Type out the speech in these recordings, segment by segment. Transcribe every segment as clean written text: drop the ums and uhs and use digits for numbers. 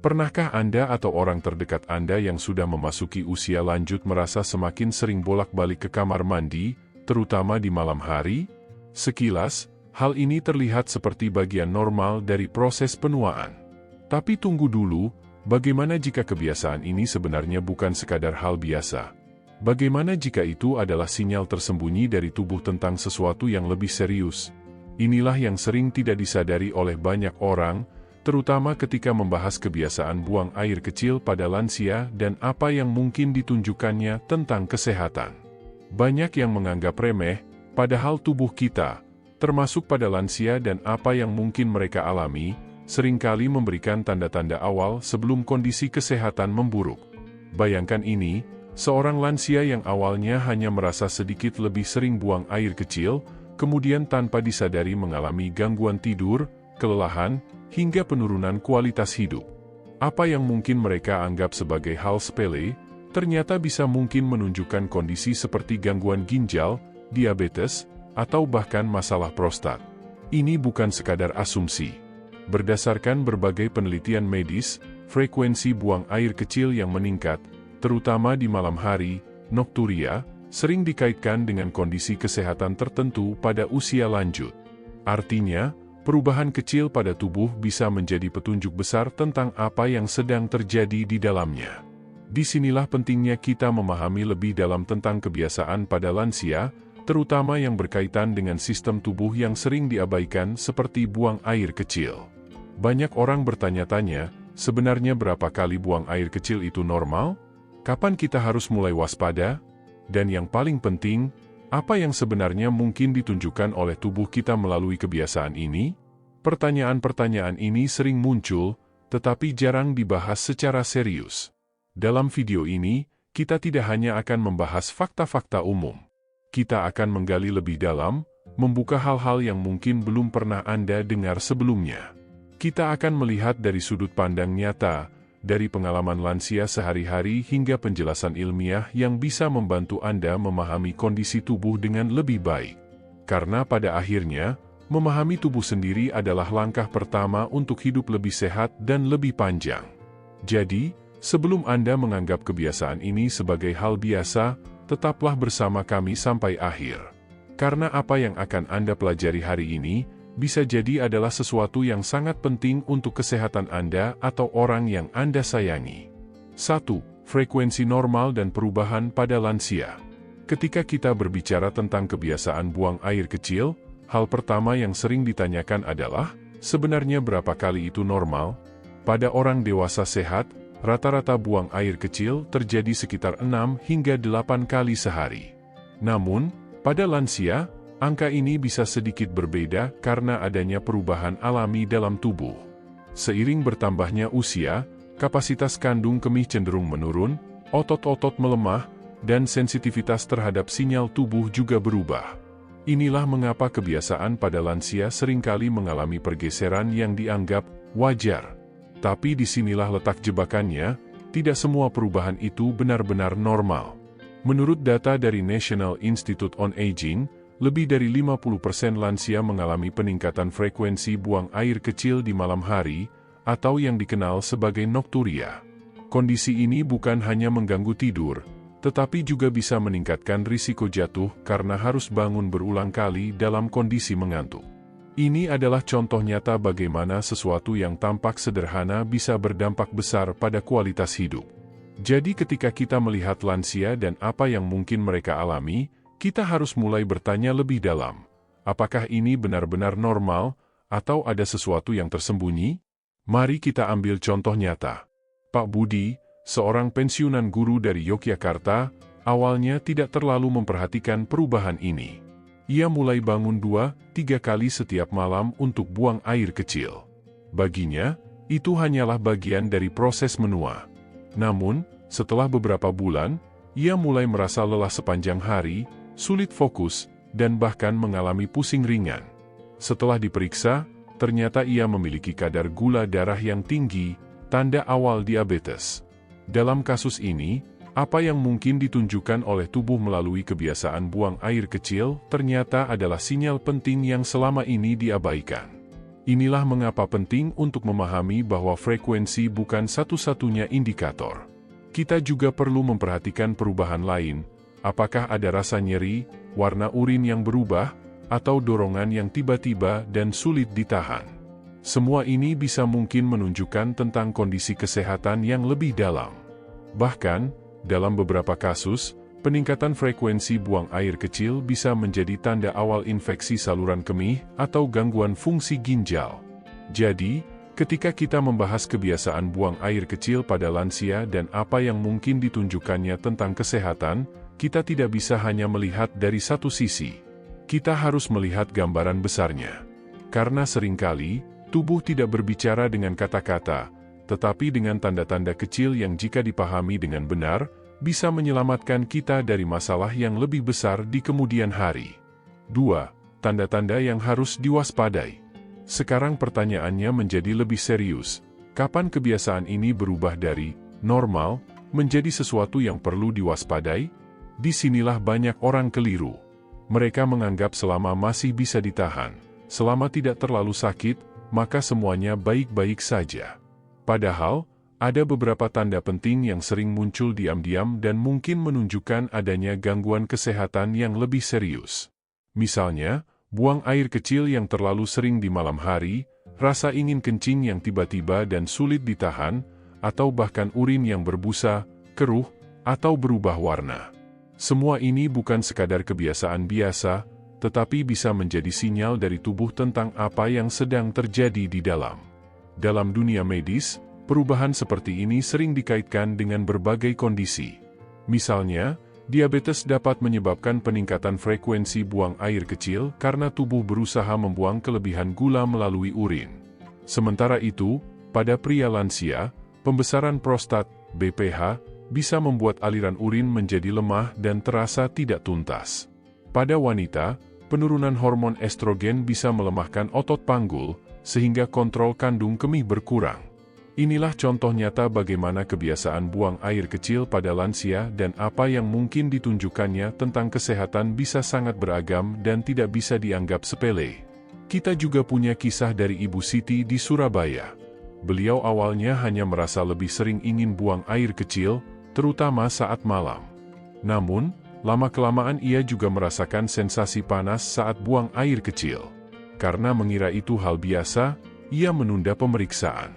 Pernahkah Anda atau orang terdekat Anda yang sudah memasuki usia lanjut merasa semakin sering bolak-balik ke kamar mandi, terutama di malam hari? Sekilas, hal ini terlihat seperti bagian normal dari proses penuaan. Tapi tunggu dulu, bagaimana jika kebiasaan ini sebenarnya bukan sekadar hal biasa? Bagaimana jika itu adalah sinyal tersembunyi dari tubuh tentang sesuatu yang lebih serius? Inilah yang sering tidak disadari oleh banyak orang, terutama ketika membahas kebiasaan buang air kecil pada lansia dan apa yang mungkin ditunjukkannya tentang kesehatan. Banyak yang menganggap remeh, padahal tubuh kita, termasuk pada lansia dan apa yang mungkin mereka alami, seringkali memberikan tanda-tanda awal sebelum kondisi kesehatan memburuk. Bayangkan ini, seorang lansia yang awalnya hanya merasa sedikit lebih sering buang air kecil, kemudian tanpa disadari mengalami gangguan tidur, kelelahan, hingga penurunan kualitas hidup. Apa yang mungkin mereka anggap sebagai hal sepele, ternyata bisa mungkin menunjukkan kondisi seperti gangguan ginjal, diabetes, atau bahkan masalah prostat. Ini bukan sekadar asumsi. Berdasarkan berbagai penelitian medis, frekuensi buang air kecil yang meningkat, terutama di malam hari, nokturia, sering dikaitkan dengan kondisi kesehatan tertentu pada usia lanjut. Artinya, perubahan kecil pada tubuh bisa menjadi petunjuk besar tentang apa yang sedang terjadi di dalamnya. Disinilah pentingnya kita memahami lebih dalam tentang kebiasaan pada lansia, terutama yang berkaitan dengan sistem tubuh yang sering diabaikan seperti buang air kecil. Banyak orang bertanya-tanya, sebenarnya berapa kali buang air kecil itu normal? Kapan kita harus mulai waspada? Dan yang paling penting, apa yang sebenarnya mungkin ditunjukkan oleh tubuh kita melalui kebiasaan ini? Pertanyaan-pertanyaan ini sering muncul, tetapi jarang dibahas secara serius. Dalam video ini, kita tidak hanya akan membahas fakta-fakta umum. Kita akan menggali lebih dalam, membuka hal-hal yang mungkin belum pernah Anda dengar sebelumnya. Kita akan melihat dari sudut pandang nyata, dari pengalaman lansia sehari-hari hingga penjelasan ilmiah yang bisa membantu Anda memahami kondisi tubuh dengan lebih baik. Karena pada akhirnya, memahami tubuh sendiri adalah langkah pertama untuk hidup lebih sehat dan lebih panjang. Jadi, sebelum Anda menganggap kebiasaan ini sebagai hal biasa, tetaplah bersama kami sampai akhir. Karena apa yang akan Anda pelajari hari ini, bisa jadi adalah sesuatu yang sangat penting untuk kesehatan Anda atau orang yang Anda sayangi. 1. Frekuensi normal dan perubahan pada lansia. Ketika kita berbicara tentang kebiasaan buang air kecil, hal pertama yang sering ditanyakan adalah, sebenarnya berapa kali itu normal? Pada orang dewasa sehat, rata-rata buang air kecil terjadi sekitar 6 hingga 8 kali sehari. Namun, pada lansia, angka ini bisa sedikit berbeda karena adanya perubahan alami dalam tubuh. Seiring bertambahnya usia, kapasitas kandung kemih cenderung menurun, otot-otot melemah, dan sensitivitas terhadap sinyal tubuh juga berubah. Inilah mengapa kebiasaan pada lansia seringkali mengalami pergeseran yang dianggap wajar. Tapi disinilah letak jebakannya, tidak semua perubahan itu benar-benar normal. Menurut data dari National Institute on Aging, lebih dari 50% lansia mengalami peningkatan frekuensi buang air kecil di malam hari, atau yang dikenal sebagai nokturia. Kondisi ini bukan hanya mengganggu tidur, tetapi juga bisa meningkatkan risiko jatuh karena harus bangun berulang kali dalam kondisi mengantuk. Ini adalah contoh nyata bagaimana sesuatu yang tampak sederhana bisa berdampak besar pada kualitas hidup. Jadi ketika kita melihat lansia dan apa yang mungkin mereka alami, kita harus mulai bertanya lebih dalam. Apakah ini benar-benar normal, atau ada sesuatu yang tersembunyi? Mari kita ambil contoh nyata. Pak Budi, seorang pensiunan guru dari Yogyakarta, awalnya tidak terlalu memperhatikan perubahan ini. Ia mulai bangun 2-3 kali setiap malam untuk buang air kecil. Baginya, itu hanyalah bagian dari proses menua. Namun, setelah beberapa bulan, ia mulai merasa lelah sepanjang hari, sulit fokus, dan bahkan mengalami pusing ringan. Setelah diperiksa, ternyata ia memiliki kadar gula darah yang tinggi, tanda awal diabetes. Dalam kasus ini, apa yang mungkin ditunjukkan oleh tubuh melalui kebiasaan buang air kecil ternyata adalah sinyal penting yang selama ini diabaikan. Inilah mengapa penting untuk memahami bahwa frekuensi bukan satu-satunya indikator. Kita juga perlu memperhatikan perubahan lain, apakah ada rasa nyeri, warna urin yang berubah, atau dorongan yang tiba-tiba dan sulit ditahan. Semua ini bisa mungkin menunjukkan tentang kondisi kesehatan yang lebih dalam. Bahkan, dalam beberapa kasus, peningkatan frekuensi buang air kecil bisa menjadi tanda awal infeksi saluran kemih atau gangguan fungsi ginjal. Jadi, ketika kita membahas kebiasaan buang air kecil pada lansia dan apa yang mungkin ditunjukkannya tentang kesehatan, kita tidak bisa hanya melihat dari satu sisi. Kita harus melihat gambaran besarnya. Karena seringkali, tubuh tidak berbicara dengan kata-kata, tetapi dengan tanda-tanda kecil yang jika dipahami dengan benar, bisa menyelamatkan kita dari masalah yang lebih besar di kemudian hari. 2. Tanda-tanda yang harus diwaspadai. Sekarang pertanyaannya menjadi lebih serius. Kapan kebiasaan ini berubah dari normal menjadi sesuatu yang perlu diwaspadai? Disinilah banyak orang keliru. Mereka menganggap selama masih bisa ditahan, selama tidak terlalu sakit, maka semuanya baik-baik saja. Padahal, ada beberapa tanda penting yang sering muncul diam-diam dan mungkin menunjukkan adanya gangguan kesehatan yang lebih serius. Misalnya, buang air kecil yang terlalu sering di malam hari, rasa ingin kencing yang tiba-tiba dan sulit ditahan, atau bahkan urin yang berbusa, keruh, atau berubah warna. Semua ini bukan sekadar kebiasaan biasa, tetapi bisa menjadi sinyal dari tubuh tentang apa yang sedang terjadi di dalam. Dalam dunia medis, perubahan seperti ini sering dikaitkan dengan berbagai kondisi. Misalnya, diabetes dapat menyebabkan peningkatan frekuensi buang air kecil karena tubuh berusaha membuang kelebihan gula melalui urin. Sementara itu, pada pria lansia, pembesaran prostat, BPH, bisa membuat aliran urin menjadi lemah dan terasa tidak tuntas. Pada wanita, penurunan hormon estrogen bisa melemahkan otot panggul, sehingga kontrol kandung kemih berkurang. Inilah contoh nyata bagaimana kebiasaan buang air kecil pada lansia dan apa yang mungkin ditunjukkannya tentang kesehatan bisa sangat beragam dan tidak bisa dianggap sepele. Kita juga punya kisah dari Ibu Siti di Surabaya. Beliau awalnya hanya merasa lebih sering ingin buang air kecil, terutama saat malam. Namun, lama-kelamaan ia juga merasakan sensasi panas saat buang air kecil. Karena mengira itu hal biasa, ia menunda pemeriksaan.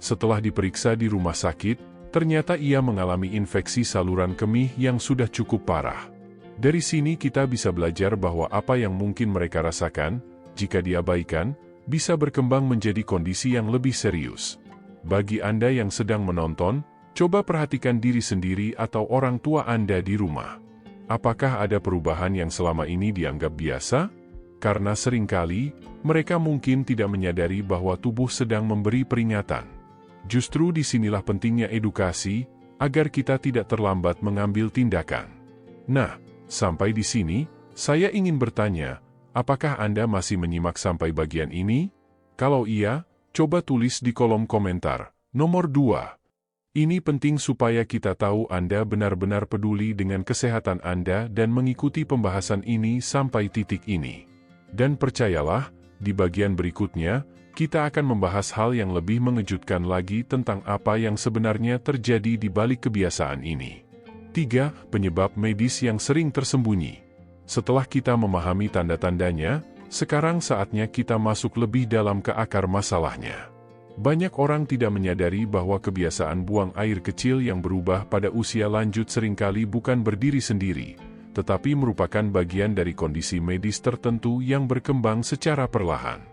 Setelah diperiksa di rumah sakit, ternyata ia mengalami infeksi saluran kemih yang sudah cukup parah. Dari sini kita bisa belajar bahwa apa yang mungkin mereka rasakan, jika diabaikan, bisa berkembang menjadi kondisi yang lebih serius. Bagi Anda yang sedang menonton, coba perhatikan diri sendiri atau orang tua Anda di rumah. Apakah ada perubahan yang selama ini dianggap biasa? Karena seringkali, mereka mungkin tidak menyadari bahwa tubuh sedang memberi peringatan. Justru disinilah pentingnya edukasi, agar kita tidak terlambat mengambil tindakan. Nah, sampai di sini, saya ingin bertanya, apakah Anda masih menyimak sampai bagian ini? Kalau iya, coba tulis di kolom komentar. Nomor 2. Ini penting supaya kita tahu Anda benar-benar peduli dengan kesehatan Anda dan mengikuti pembahasan ini sampai titik ini. Dan percayalah, di bagian berikutnya, kita akan membahas hal yang lebih mengejutkan lagi tentang apa yang sebenarnya terjadi di balik kebiasaan ini. 3. Penyebab medis yang sering tersembunyi. Setelah kita memahami tanda-tandanya, sekarang saatnya kita masuk lebih dalam ke akar masalahnya. Banyak orang tidak menyadari bahwa kebiasaan buang air kecil yang berubah pada usia lanjut seringkali bukan berdiri sendiri, tetapi merupakan bagian dari kondisi medis tertentu yang berkembang secara perlahan.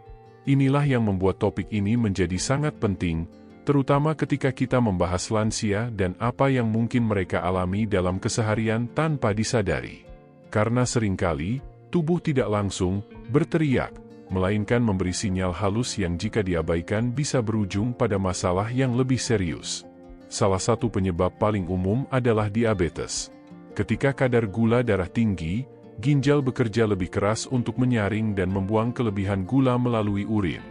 Inilah yang membuat topik ini menjadi sangat penting, terutama ketika kita membahas lansia dan apa yang mungkin mereka alami dalam keseharian tanpa disadari. Karena seringkali, tubuh tidak langsung berteriak, melainkan memberi sinyal halus yang jika diabaikan bisa berujung pada masalah yang lebih serius. Salah satu penyebab paling umum adalah diabetes. Ketika kadar gula darah tinggi, ginjal bekerja lebih keras untuk menyaring dan membuang kelebihan gula melalui urin.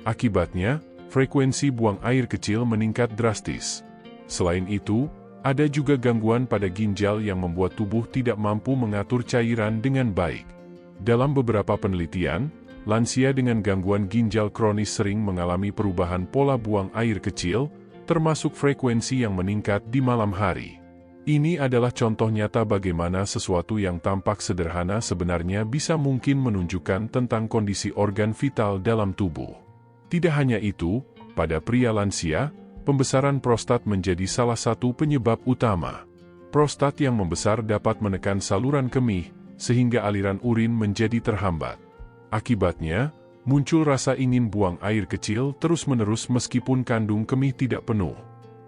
Akibatnya, frekuensi buang air kecil meningkat drastis. Selain itu, ada juga gangguan pada ginjal yang membuat tubuh tidak mampu mengatur cairan dengan baik. Dalam beberapa penelitian, lansia dengan gangguan ginjal kronis sering mengalami perubahan pola buang air kecil, termasuk frekuensi yang meningkat di malam hari. Ini adalah contoh nyata bagaimana sesuatu yang tampak sederhana sebenarnya bisa mungkin menunjukkan tentang kondisi organ vital dalam tubuh. Tidak hanya itu, pada pria lansia, pembesaran prostat menjadi salah satu penyebab utama. Prostat yang membesar dapat menekan saluran kemih, sehingga aliran urin menjadi terhambat. Akibatnya, muncul rasa ingin buang air kecil terus-menerus meskipun kandung kemih tidak penuh.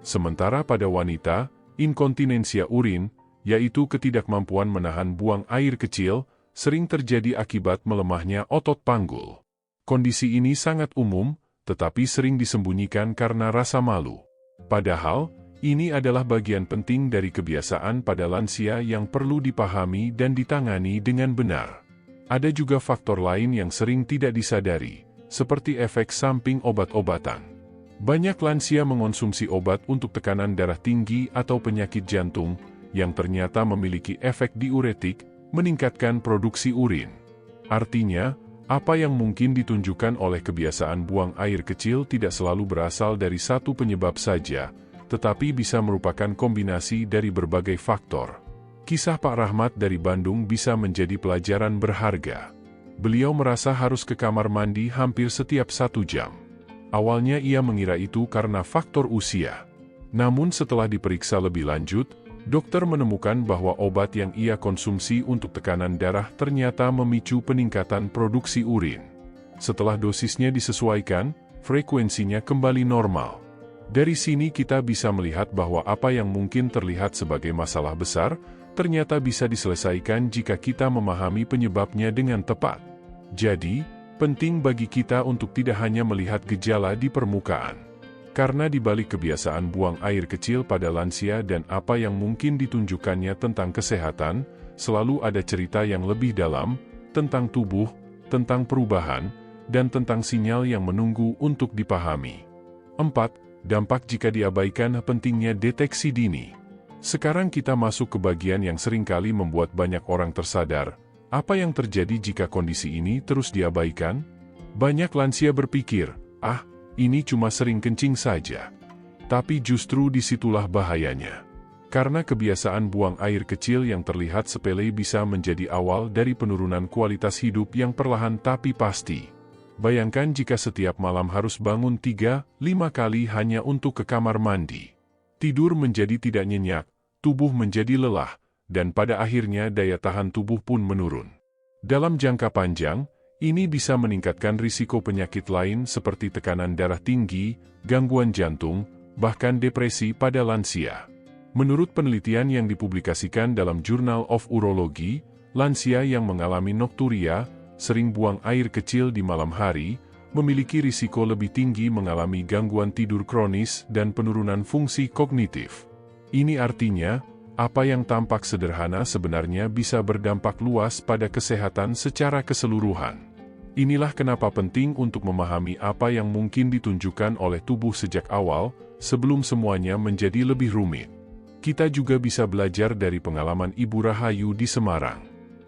Sementara pada wanita, inkontinensia urin, yaitu ketidakmampuan menahan buang air kecil, sering terjadi akibat melemahnya otot panggul. Kondisi ini sangat umum, tetapi sering disembunyikan karena rasa malu. Padahal, ini adalah bagian penting dari kebiasaan pada lansia yang perlu dipahami dan ditangani dengan benar. Ada juga faktor lain yang sering tidak disadari, seperti efek samping obat-obatan. Banyak lansia mengonsumsi obat untuk tekanan darah tinggi atau penyakit jantung, yang ternyata memiliki efek diuretik, meningkatkan produksi urin. Artinya, apa yang mungkin ditunjukkan oleh kebiasaan buang air kecil tidak selalu berasal dari satu penyebab saja, tetapi bisa merupakan kombinasi dari berbagai faktor. Kisah Pak Rahmat dari Bandung bisa menjadi pelajaran berharga. Beliau merasa harus ke kamar mandi hampir setiap 1 jam. Awalnya ia mengira itu karena faktor usia. Namun setelah diperiksa lebih lanjut, dokter menemukan bahwa obat yang ia konsumsi untuk tekanan darah ternyata memicu peningkatan produksi urin. Setelah dosisnya disesuaikan, frekuensinya kembali normal. Dari sini kita bisa melihat bahwa apa yang mungkin terlihat sebagai masalah besar, ternyata bisa diselesaikan jika kita memahami penyebabnya dengan tepat. Jadi, penting bagi kita untuk tidak hanya melihat gejala di permukaan. Karena di balik kebiasaan buang air kecil pada lansia dan apa yang mungkin ditunjukkannya tentang kesehatan, selalu ada cerita yang lebih dalam, tentang tubuh, tentang perubahan, dan tentang sinyal yang menunggu untuk dipahami. 4. Dampak jika diabaikan. Pentingnya deteksi dini. Sekarang kita masuk ke bagian yang seringkali membuat banyak orang tersadar. Apa yang terjadi jika kondisi ini terus diabaikan? Banyak lansia berpikir, ini cuma sering kencing saja. Tapi justru disitulah bahayanya. Karena kebiasaan buang air kecil yang terlihat sepele bisa menjadi awal dari penurunan kualitas hidup yang perlahan tapi pasti. Bayangkan jika setiap malam harus bangun 3-5 kali hanya untuk ke kamar mandi. Tidur menjadi tidak nyenyak, tubuh menjadi lelah, dan pada akhirnya daya tahan tubuh pun menurun. Dalam jangka panjang, ini bisa meningkatkan risiko penyakit lain seperti tekanan darah tinggi, gangguan jantung, bahkan depresi pada lansia. Menurut penelitian yang dipublikasikan dalam Journal of Urology, lansia yang mengalami nokturia, sering buang air kecil di malam hari, memiliki risiko lebih tinggi mengalami gangguan tidur kronis dan penurunan fungsi kognitif. Ini artinya, apa yang tampak sederhana sebenarnya bisa berdampak luas pada kesehatan secara keseluruhan. Inilah kenapa penting untuk memahami apa yang mungkin ditunjukkan oleh tubuh sejak awal, sebelum semuanya menjadi lebih rumit. Kita juga bisa belajar dari pengalaman Ibu Rahayu di Semarang.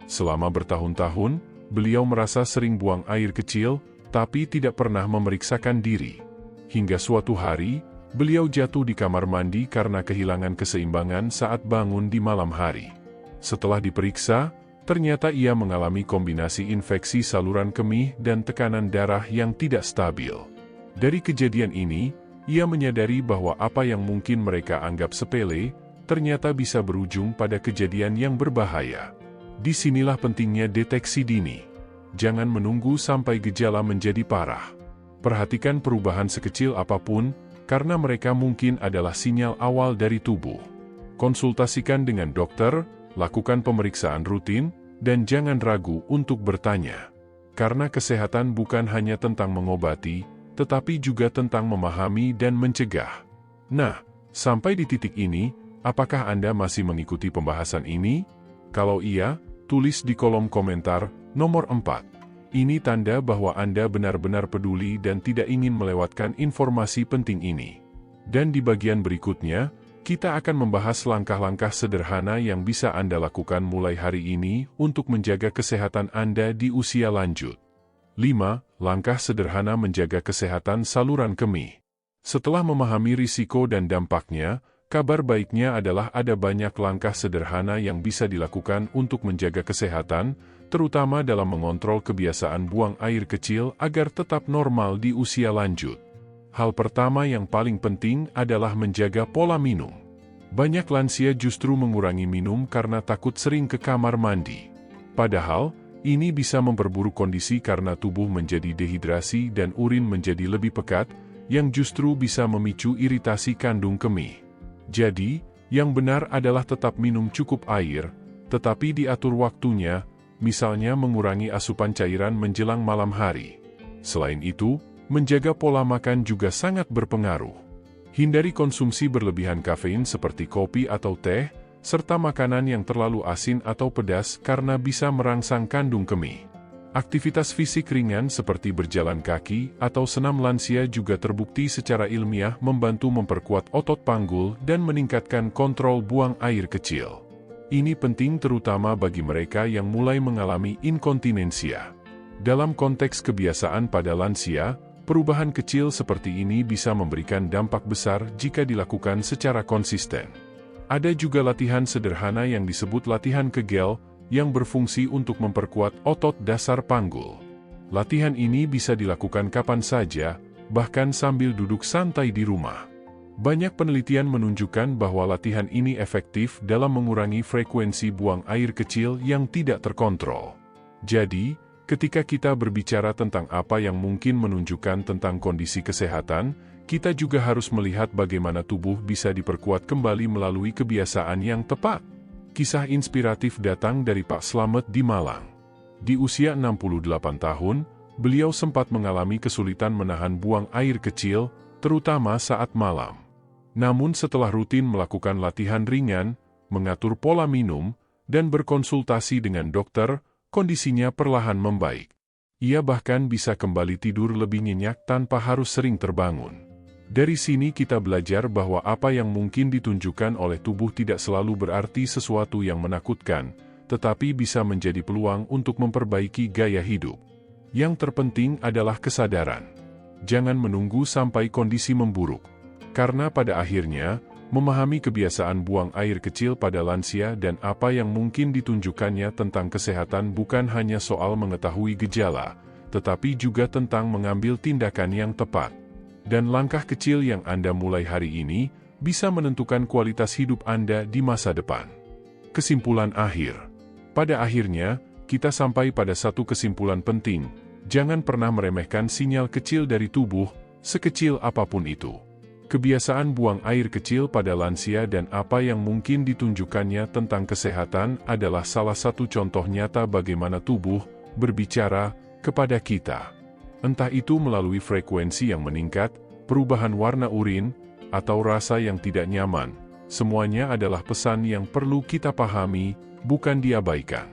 Selama bertahun-tahun, beliau merasa sering buang air kecil, tapi tidak pernah memeriksakan diri. Hingga suatu hari, beliau jatuh di kamar mandi karena kehilangan keseimbangan saat bangun di malam hari. Setelah diperiksa, ternyata ia mengalami kombinasi infeksi saluran kemih dan tekanan darah yang tidak stabil. Dari kejadian ini, ia menyadari bahwa apa yang mungkin mereka anggap sepele, ternyata bisa berujung pada kejadian yang berbahaya. Disinilah pentingnya deteksi dini. Jangan menunggu sampai gejala menjadi parah. Perhatikan perubahan sekecil apapun, karena mereka mungkin adalah sinyal awal dari tubuh. Konsultasikan dengan dokter, lakukan pemeriksaan rutin, dan jangan ragu untuk bertanya. Karena kesehatan bukan hanya tentang mengobati, tetapi juga tentang memahami dan mencegah. Nah, sampai di titik ini, apakah Anda masih mengikuti pembahasan ini? Kalau iya, tulis di kolom komentar nomor 4. Ini tanda bahwa Anda benar-benar peduli dan tidak ingin melewatkan informasi penting ini. Dan di bagian berikutnya, kita akan membahas langkah-langkah sederhana yang bisa Anda lakukan mulai hari ini untuk menjaga kesehatan Anda di usia lanjut. 5. Langkah sederhana menjaga kesehatan saluran kemih. Setelah memahami risiko dan dampaknya, kabar baiknya adalah ada banyak langkah sederhana yang bisa dilakukan untuk menjaga kesehatan, terutama dalam mengontrol kebiasaan buang air kecil agar tetap normal di usia lanjut. Hal pertama yang paling penting adalah menjaga pola minum. Banyak lansia justru mengurangi minum karena takut sering ke kamar mandi. Padahal, ini bisa memperburuk kondisi karena tubuh menjadi dehidrasi dan urin menjadi lebih pekat, yang justru bisa memicu iritasi kandung kemih. Jadi, yang benar adalah tetap minum cukup air, tetapi diatur waktunya, misalnya mengurangi asupan cairan menjelang malam hari. Selain itu, menjaga pola makan juga sangat berpengaruh. Hindari konsumsi berlebihan kafein seperti kopi atau teh, serta makanan yang terlalu asin atau pedas karena bisa merangsang kandung kemih. Aktivitas fisik ringan seperti berjalan kaki atau senam lansia juga terbukti secara ilmiah membantu memperkuat otot panggul dan meningkatkan kontrol buang air kecil. Ini penting terutama bagi mereka yang mulai mengalami inkontinensia. Dalam konteks kebiasaan pada lansia, perubahan kecil seperti ini bisa memberikan dampak besar jika dilakukan secara konsisten. Ada juga latihan sederhana yang disebut latihan kegel, yang berfungsi untuk memperkuat otot dasar panggul. Latihan ini bisa dilakukan kapan saja, bahkan sambil duduk santai di rumah. Banyak penelitian menunjukkan bahwa latihan ini efektif dalam mengurangi frekuensi buang air kecil yang tidak terkontrol. Jadi, ketika kita berbicara tentang apa yang mungkin menunjukkan tentang kondisi kesehatan, kita juga harus melihat bagaimana tubuh bisa diperkuat kembali melalui kebiasaan yang tepat. Kisah inspiratif datang dari Pak Slamet di Malang. Di usia 68 tahun, beliau sempat mengalami kesulitan menahan buang air kecil, terutama saat malam. Namun setelah rutin melakukan latihan ringan, mengatur pola minum, dan berkonsultasi dengan dokter, kondisinya perlahan membaik. Ia bahkan bisa kembali tidur lebih nyenyak tanpa harus sering terbangun. Dari sini kita belajar bahwa apa yang mungkin ditunjukkan oleh tubuh tidak selalu berarti sesuatu yang menakutkan, tetapi bisa menjadi peluang untuk memperbaiki gaya hidup. Yang terpenting adalah kesadaran. Jangan menunggu sampai kondisi memburuk. Karena pada akhirnya, memahami kebiasaan buang air kecil pada lansia dan apa yang mungkin ditunjukkannya tentang kesehatan bukan hanya soal mengetahui gejala, tetapi juga tentang mengambil tindakan yang tepat. Dan langkah kecil yang Anda mulai hari ini bisa menentukan kualitas hidup Anda di masa depan. Kesimpulan akhir. Pada akhirnya, kita sampai pada satu kesimpulan penting. Jangan pernah meremehkan sinyal kecil dari tubuh, sekecil apapun itu. Kebiasaan buang air kecil pada lansia dan apa yang mungkin ditunjukkannya tentang kesehatan adalah salah satu contoh nyata bagaimana tubuh berbicara kepada kita. Entah itu melalui frekuensi yang meningkat, perubahan warna urin, atau rasa yang tidak nyaman, semuanya adalah pesan yang perlu kita pahami, bukan diabaikan.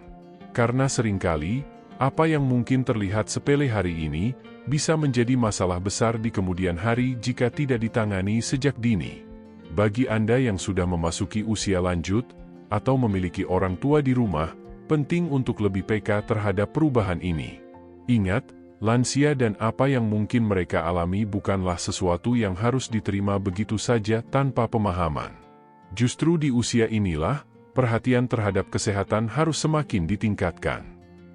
Karena seringkali, apa yang mungkin terlihat sepele hari ini, bisa menjadi masalah besar di kemudian hari jika tidak ditangani sejak dini. Bagi Anda yang sudah memasuki usia lanjut, atau memiliki orang tua di rumah, penting untuk lebih peka terhadap perubahan ini. Ingat, lansia dan apa yang mungkin mereka alami bukanlah sesuatu yang harus diterima begitu saja tanpa pemahaman. Justru di usia inilah, perhatian terhadap kesehatan harus semakin ditingkatkan.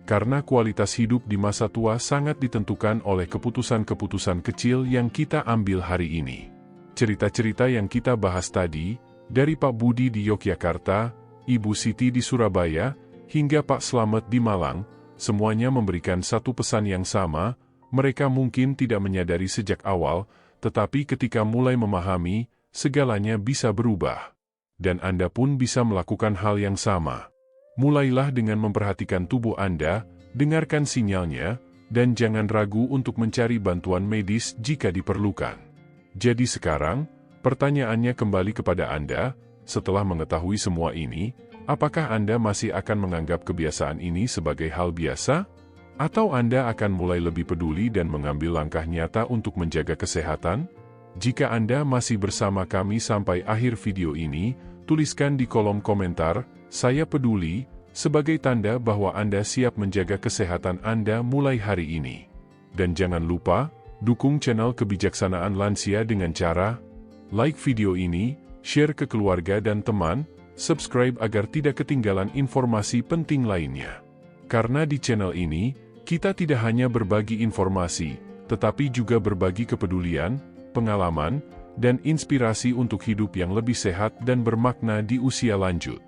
Karena kualitas hidup di masa tua sangat ditentukan oleh keputusan-keputusan kecil yang kita ambil hari ini. Cerita-cerita yang kita bahas tadi, dari Pak Budi di Yogyakarta, Ibu Siti di Surabaya, hingga Pak Slamet di Malang, semuanya memberikan satu pesan yang sama. Mereka mungkin tidak menyadari sejak awal, tetapi ketika mulai memahami, segalanya bisa berubah. Dan Anda pun bisa melakukan hal yang sama. Mulailah dengan memperhatikan tubuh Anda, dengarkan sinyalnya, dan jangan ragu untuk mencari bantuan medis jika diperlukan. Jadi sekarang, pertanyaannya kembali kepada Anda, setelah mengetahui semua ini, apakah Anda masih akan menganggap kebiasaan ini sebagai hal biasa? Atau Anda akan mulai lebih peduli dan mengambil langkah nyata untuk menjaga kesehatan? Jika Anda masih bersama kami sampai akhir video ini, tuliskan di kolom komentar, "Saya peduli," sebagai tanda bahwa Anda siap menjaga kesehatan Anda mulai hari ini. Dan jangan lupa, dukung channel Kebijaksanaan Lansia dengan cara like video ini, share ke keluarga dan teman, subscribe agar tidak ketinggalan informasi penting lainnya. Karena di channel ini, kita tidak hanya berbagi informasi, tetapi juga berbagi kepedulian, pengalaman, dan inspirasi untuk hidup yang lebih sehat dan bermakna di usia lanjut.